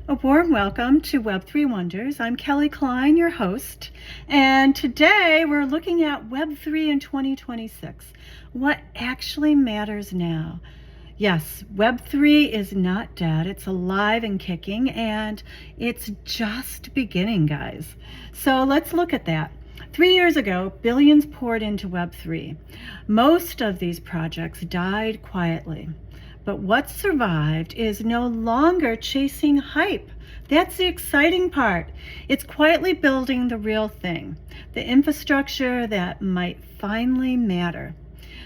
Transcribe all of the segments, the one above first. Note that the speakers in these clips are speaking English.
A warm welcome to Web3 Wonders. I'm Kelly Klein, your host, and today we're looking at Web3 in 2026. What actually matters now? Yes, Web3 is not dead. It's alive and kicking, and it's just beginning, guys. So let's look at that. 3 years ago, billions poured into Web3. Most of these projects died quietly. But what survived is no longer chasing hype. That's the exciting part. It's quietly building the real thing, the infrastructure that might finally matter.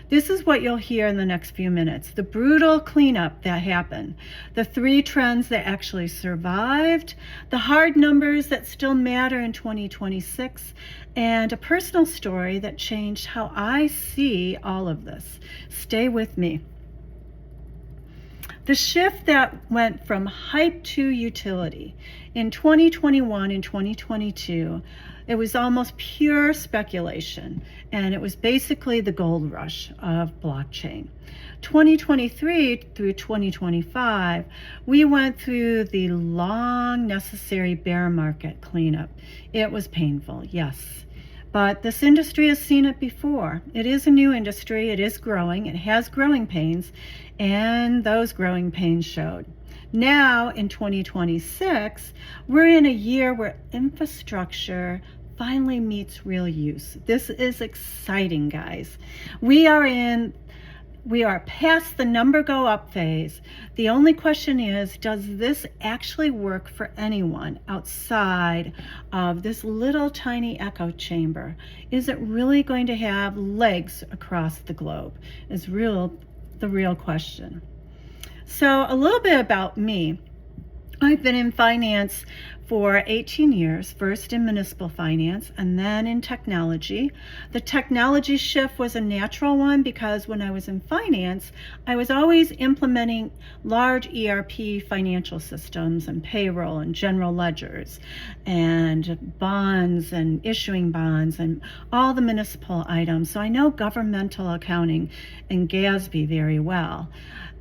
This is what you'll hear in the next few minutes. The brutal cleanup that happened, the 3 trends that actually survived, the hard numbers that still matter in 2026, and a personal story that changed how I see all of this. Stay with me. The shift that went from hype to utility in 2021 and 2022, it was almost pure speculation, and it was basically the gold rush of blockchain. 2023 through 2025, we went through the long necessary bear market cleanup. It was painful, yes. But this industry has seen it before. It is a new industry, it is growing, it has growing pains, and those growing pains showed. Now, in 2026, we're in a year where infrastructure finally meets real use. This is exciting, guys. We are past the number go up phase. The only question is, does this actually work for anyone outside of this little tiny echo chamber? Is it really going to have legs across the globe? Is the real question. So a little bit about me. I've been in finance for 18 years, first in municipal finance and then in technology. The technology shift was a natural one because when I was in finance, I was always implementing large ERP financial systems and payroll and general ledgers and bonds and issuing bonds and all the municipal items. So I know governmental accounting and GASB very well.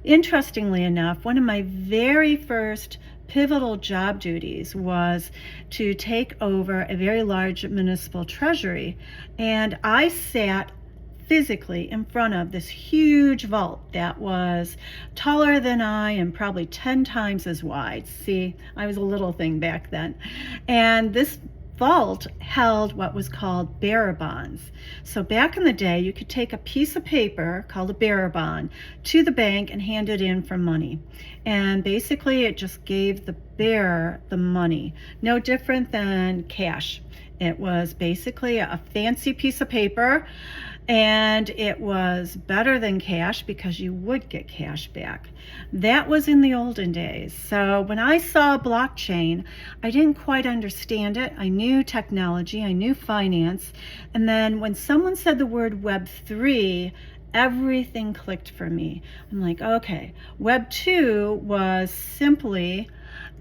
Interestingly enough, one of my very first pivotal job duties was to take over a very large municipal treasury, and I sat physically in front of this huge vault that was taller than I and probably 10 times as wide. See, I was a little thing back then. And this vault held what was called bearer bonds. So back in the day, you could take a piece of paper called a bearer bond to the bank and hand it in for money. And basically it just gave the bearer the money, no different than cash. It was basically a fancy piece of paper, and it was better than cash because you would get cash back. That was in the olden days. So when I saw blockchain, I didn't quite understand it. I knew technology, I knew finance, and then when someone said the word Web3, everything clicked for me. I'm like, okay, Web 2 was simply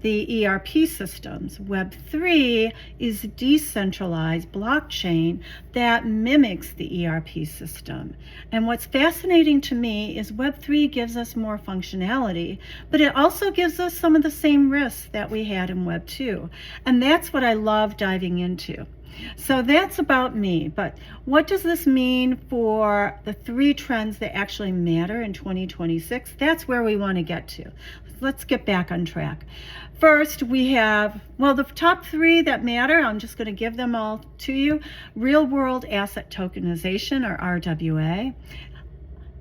the ERP systems. Web 3 is decentralized blockchain that mimics the ERP system. And what's fascinating to me is Web 3 gives us more functionality, but it also gives us some of the same risks that we had in Web 2. And that's what I love diving into. So that's about me, but what does this mean for the 3 trends that actually matter in 2026? That's where we want to get to. Let's get back on track. First, we have, the top 3 that matter, I'm just going to give them all to you. Real world asset tokenization, or RWA.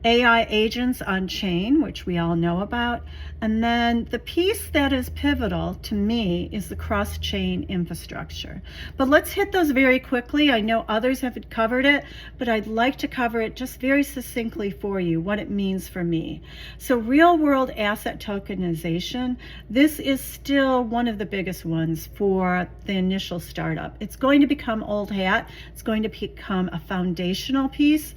AI agents on chain, which we all know about. And then the piece that is pivotal to me is the cross-chain infrastructure. But let's hit those very quickly. I know others have covered it, but I'd like to cover it just very succinctly for you, what it means for me. So real-world asset tokenization, this is still one of the biggest ones for the initial startup. It's going to become old hat. It's going to become a foundational piece,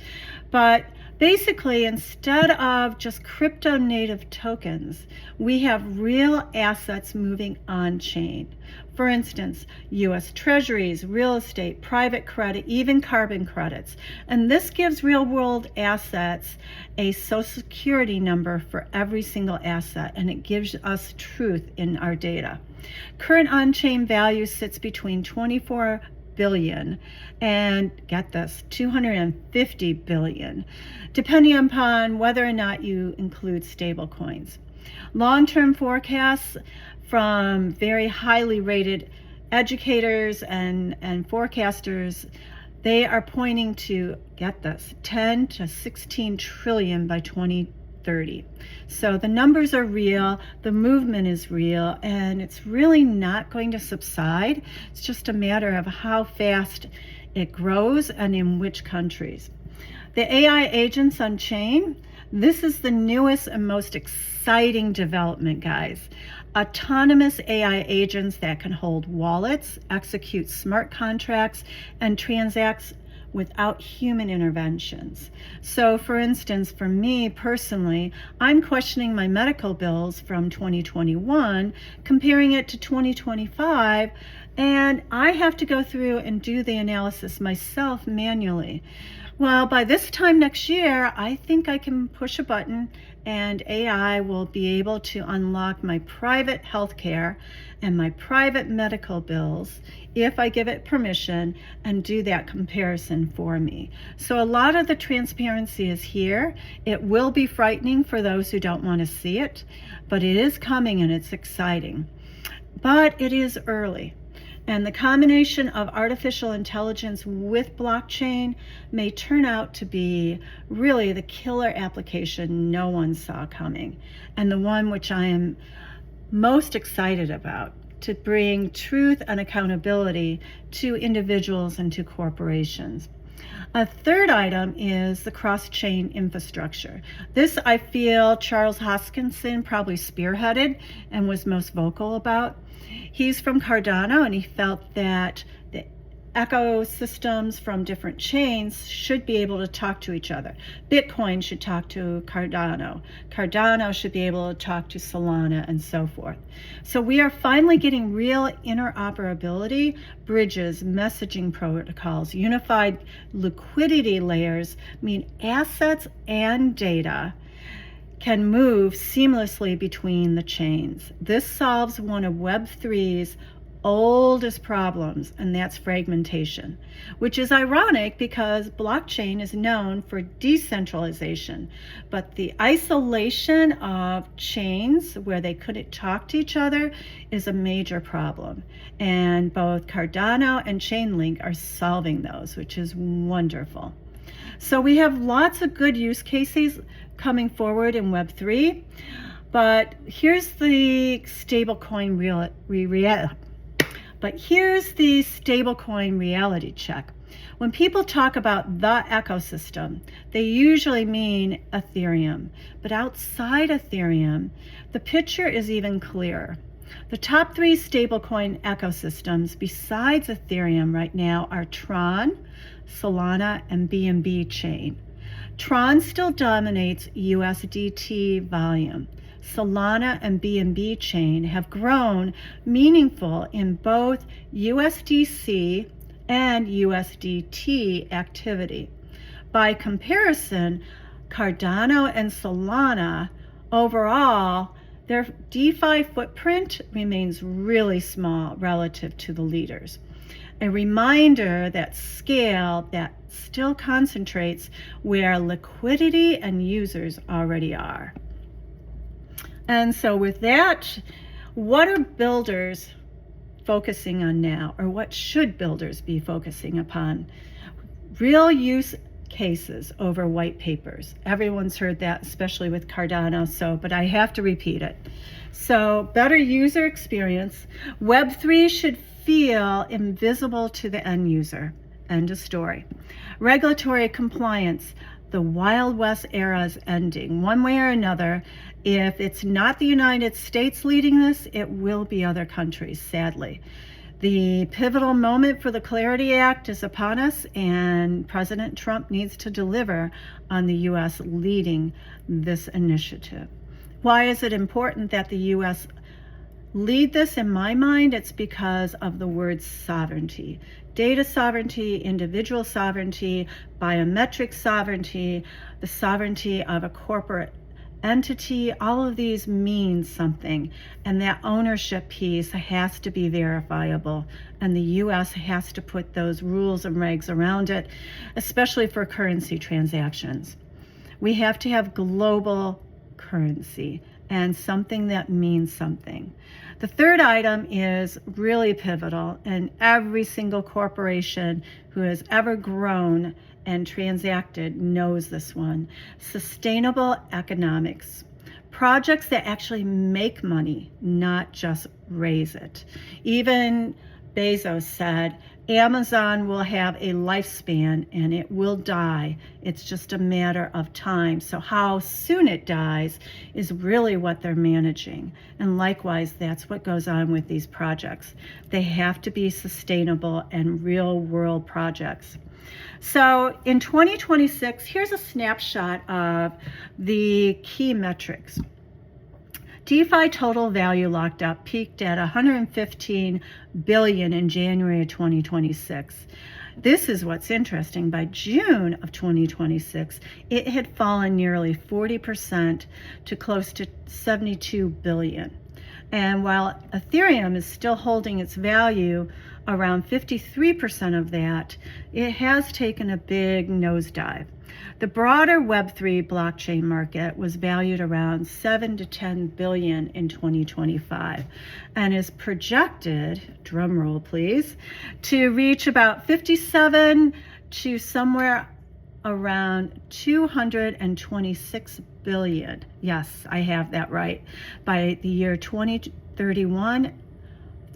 but basically, instead of just crypto native tokens, we have real assets moving on chain. For instance, US treasuries, real estate, private credit, even carbon credits. And this gives real world assets a social security number for every single asset, and it gives us truth in our data. Current on-chain value sits between 24 billion and, get this, 250 billion, depending upon whether or not you include stable coins. Long-term forecasts from very highly rated educators and forecasters, they are pointing to, get this, 10 to 16 trillion by 2030. So the numbers are real, the movement is real, and it's really not going to subside. It's just a matter of how fast it grows and in which countries. The AI agents on chain, this is the newest and most exciting development, guys. Autonomous AI agents that can hold wallets, execute smart contracts, and transact without human interventions. So for instance, for me personally, I'm questioning my medical bills from 2021, comparing it to 2025, and I have to go through and do the analysis myself manually. Well, by this time next year, I think I can push a button and AI will be able to unlock my private healthcare and my private medical bills if I give it permission and do that comparison for me. So a lot of the transparency is here. It will be frightening for those who don't want to see it, but it is coming and it's exciting. But it is early. And the combination of artificial intelligence with blockchain may turn out to be really the killer application no one saw coming, and the one which I am most excited about, to bring truth and accountability to individuals and to corporations. A third item is the cross-chain infrastructure. This, I feel, Charles Hoskinson probably spearheaded and was most vocal about. He's from Cardano, and he felt that the ecosystems from different chains should be able to talk to each other. Bitcoin should talk to Cardano. Cardano should be able to talk to Solana, and so forth. So we are finally getting real interoperability, bridges, messaging protocols, unified liquidity layers mean assets and data can move seamlessly between the chains. This solves one of Web3's oldest problems, and that's fragmentation, which is ironic because blockchain is known for decentralization, but the isolation of chains where they couldn't talk to each other is a major problem. And both Cardano and Chainlink are solving those, which is wonderful. So we have lots of good use cases coming forward in Web3, but here's the stablecoin reality check. When people talk about the ecosystem, they usually mean Ethereum, but outside Ethereum, the picture is even clearer. The top 3 stablecoin ecosystems besides Ethereum right now are Tron, Solana, and BNB chain. Tron still dominates USDT volume. Solana and BNB chain have grown meaningful in both USDC and USDT activity. By comparison, Cardano and Solana overall, their DeFi footprint remains really small relative to the leaders. A reminder that scale that still concentrates where liquidity and users already are. And so with that, what are builders focusing on now, or what should builders be focusing upon? Real use cases over white papers. Everyone's heard that, especially with Cardano, but I have to repeat it. So better user experience. Web3 should feel invisible to the end user. End of story. Regulatory compliance. The Wild West era is ending. One way or another, if it's not the United States leading this, it will be other countries, sadly. The pivotal moment for the Clarity Act is upon us, and President Trump needs to deliver on the U.S. leading this initiative. Why is it important that the U.S. lead this? In my mind, it's because of the word sovereignty. Data sovereignty, individual sovereignty, biometric sovereignty, the sovereignty of a corporate entity, all of these mean something. And that ownership piece has to be verifiable. And the US has to put those rules and regs around it, especially for currency transactions. We have to have global currency and something that means something. The third item is really pivotal, and every single corporation who has ever grown and transacted knows this one. Sustainable economics. Projects that actually make money, not just raise it. Even Bezos said, Amazon will have a lifespan and it will die. It's just a matter of time. So how soon it dies is really what they're managing. And likewise, that's what goes on with these projects. They have to be sustainable and real world projects. So in 2026, here's a snapshot of the key metrics. DeFi total value locked up peaked at 115 billion in January of 2026. This is what's interesting. By June of 2026, it had fallen nearly 40% to close to 72 billion. And while Ethereum is still holding its value around 53% of that, it has taken a big nosedive. The broader Web3 blockchain market was valued around 7 to 10 billion in 2025 and is projected, drum roll please, to reach about 57 to somewhere around 226 billion. Yes, I have that right. By the year 2031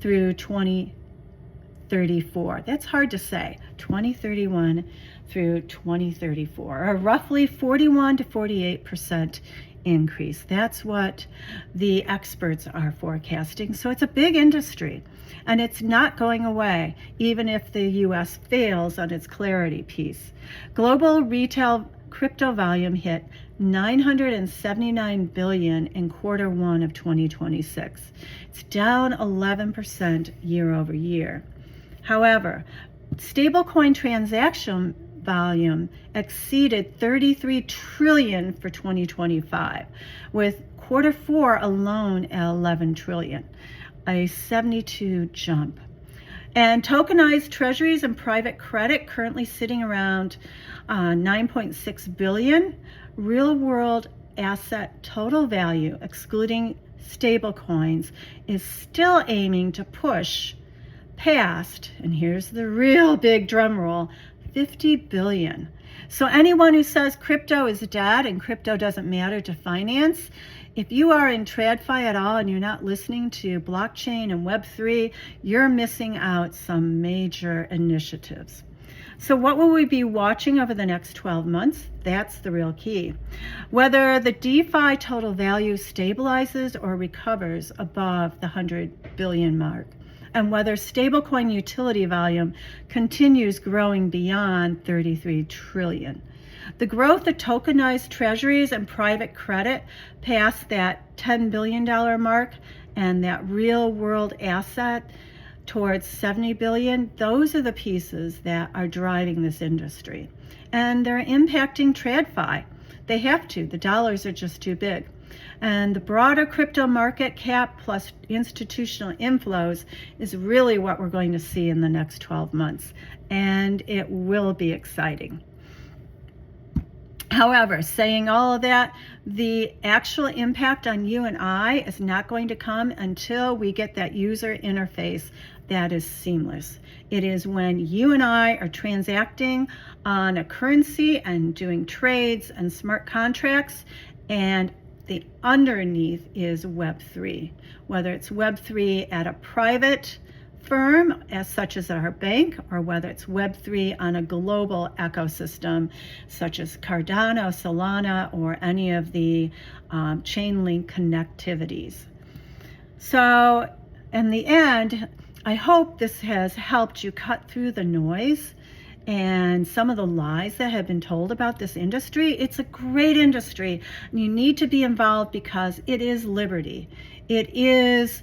through 2034. That's hard to say. 2031 through 2034, a roughly 41 to 48% increase. That's what the experts are forecasting. So it's a big industry, and it's not going away, even if the US fails on its clarity piece. Global retail crypto volume hit 979 billion in Q1 of 2026. It's down 11% year over year. However, stablecoin transaction volume exceeded 33 trillion for 2025, with Q4 alone at 11 trillion, a 72 jump. And tokenized treasuries and private credit currently sitting around 9.6 billion. Real world asset total value, excluding stablecoins, is still aiming to push past, and here's the real big drum roll, 50 billion. So anyone who says crypto is dead and crypto doesn't matter to finance, if you are in TradFi at all and you're not listening to blockchain and Web3, you're missing out some major initiatives. So what will we be watching over the next 12 months? That's the real key. Whether the DeFi total value stabilizes or recovers above the 100 billion mark, and whether stablecoin utility volume continues growing beyond 33 trillion. The growth of tokenized treasuries and private credit past that $10 billion mark, and that real world asset towards 70 billion, those are the pieces that are driving this industry. And they're impacting TradFi. They have to, the dollars are just too big. And the broader crypto market cap plus institutional inflows is really what we're going to see in the next 12 months. And it will be exciting. However, saying all of that, the actual impact on you and I is not going to come until we get that user interface that is seamless. It is when you and I are transacting on a currency and doing trades and smart contracts, and the underneath is Web3. Whether it's Web3 at a private firm, as such as our bank, or whether it's Web3 on a global ecosystem, such as Cardano, Solana, or any of the Chainlink connectivities. So in the end, I hope this has helped you cut through the noise and some of the lies that have been told about this industry. It's a great industry, and you need to be involved because it is liberty. It is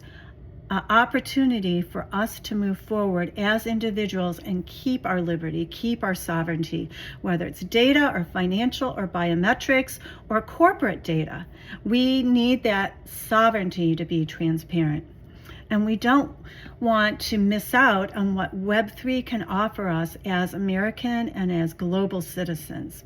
opportunity for us to move forward as individuals and keep our liberty, keep our sovereignty, whether it's data or financial or biometrics or corporate data. We need that sovereignty to be transparent. And we don't want to miss out on what Web3 can offer us as American and as global citizens.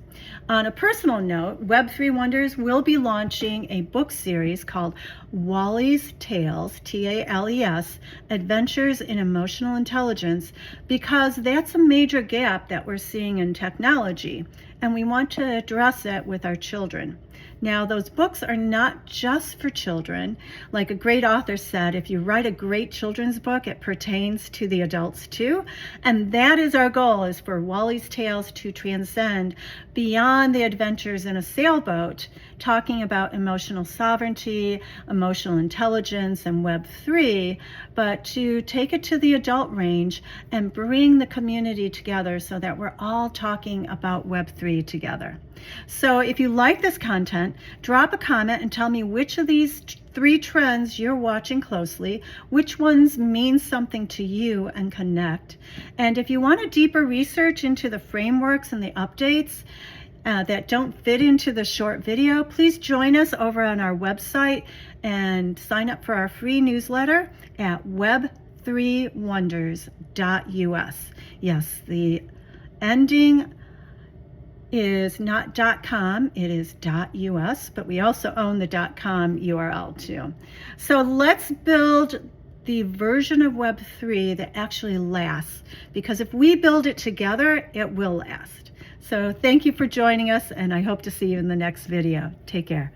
On a personal note, Web3 Wonders will be launching a book series called Wally's Tales, T-A-L-E-S, Adventures in Emotional Intelligence, because that's a major gap that we're seeing in technology, and we want to address it with our children. Now, those books are not just for children. Like a great author said, if you write a great children's book, it pertains to the adults too. And that is our goal, is for Wally's Tales to transcend beyond the adventures in a sailboat, talking about emotional sovereignty, emotional intelligence, and Web3, but to take it to the adult range and bring the community together so that we're all talking about Web3 together. So if you like this content, drop a comment and tell me which of these 3 trends you're watching closely, which ones mean something to you and connect. And if you want a deeper research into the frameworks and the updates that don't fit into the short video, please join us over on our website and sign up for our free newsletter at web3wonders.us. Yes, the ending is not .com, it is .us, but we also own the .com URL too. So let's build the version of Web3 that actually lasts, because if we build it together, it will last. So thank you for joining us, and I hope to see you in the next video. Take care.